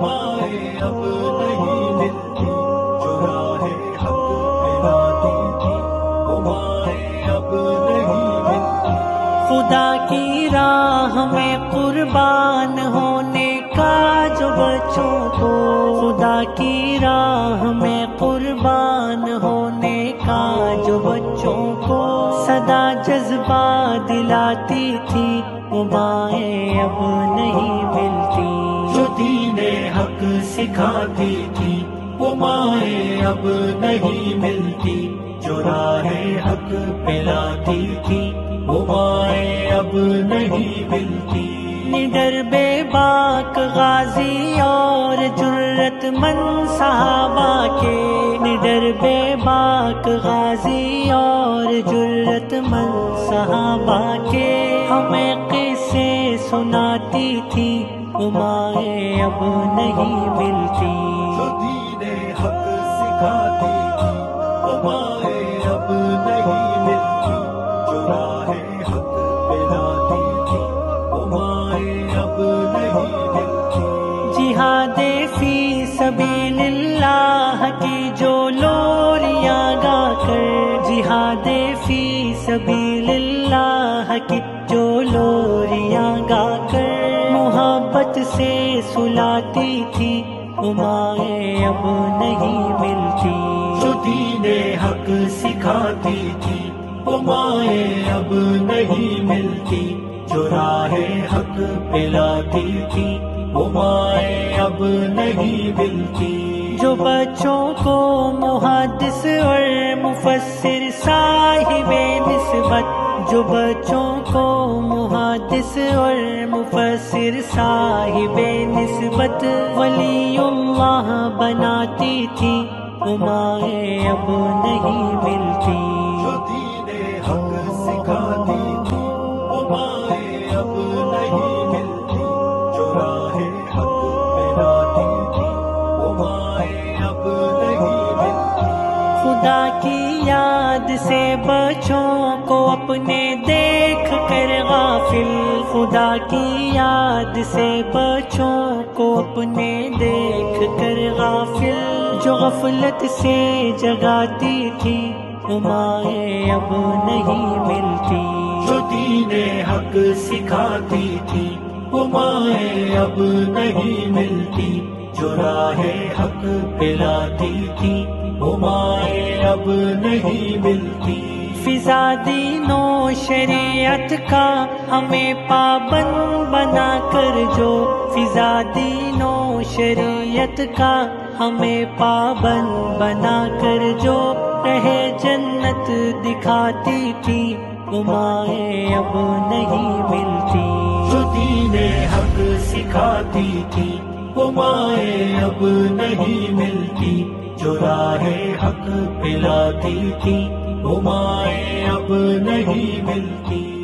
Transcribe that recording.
مائیں اب نہیں ملتی، جو راہ حق پہ لاتی تھی وہ مائیں اب نہیں ملتی۔ خدا کی راہ میں قربان ہونے کا جو بچوں کو، خدا کی راہ میں قربان ہونے کا جو بچوں کو صدا جذبہ دلاتی تھی وہ مائیں اب نہیں ملتی۔ جو دین حق سکھاتی تھی وہ مائیں اب نہیں ملتی، جو راہ حق پہ لاتی تھی وہ مائیں اب نہیں ملتی۔ نڈر بے باک غازی اور جرت مند صحابہ کے، نڈر بے باک غازی اور جرت مند صحابہ کے ہمیں قصے سناتی تھی وہ مائیں اب نہیں ملتی۔ جو دین حق سکھاتی تھی وہ مائیں اب نہیں ملتی، جو راہ حق پہ لاتی تھی وہ مائیں اب نہیں ملتی۔ جہاد فی سبیل اللہ کی جو لوریاں گا کر، جہاد فی سبیل اللہ کی جو لوریاں گا کر محبت سے سلاتی تھی وہ مائیں اب نہیں ملتی۔ جو دین حق سکھاتی تھی وہ مائیں اب نہیں ملتی، جو راہ حق پہ لاتی تھی وہ مائیں اب نہیں ملتی۔ جو بچوں کو محدث اور مفسر صاحب نسبت، جو بچوں کو محدث اور مفسر صاحب نسبت ولی اللہ بناتی تھی وہ مائیں اب نہیں ملتی۔ جو دین حق سکھاتی تھی وہ مائیں اب نہیں ملتی، جو راہ حق پہ لاتی تھی وہ مائیں اب نہیں ملتی۔ خدا کی یاد سے بچوں کو اپنے دیکھ کر غافل، خدا کی یاد سے بچوں کو اپنے دیکھ کر غافل جو غفلت سے جگاتی تھی وہ مائیں اب نہیں ملتی۔ جو دین حق سکھاتی تھی وہ مائیں اب نہیں ملتی، جو راہ حق پہ لاتی تھی وہ مائیں اب نہیں ملتی۔ فضا دین و شریعت کا ہمیں پابند بنا کر جو، فضا دین و شریعت کا ہمیں پابند بنا کر جو رہے جنت دکھاتی تھی وہ مائیں اب نہیں ملتی۔ جو دین حق سکھاتی تھی وہ مائیں اب نہیں ملتی، جو راہ حق پہ لاتی تھی وہ مائیں اب نہیں ملتی۔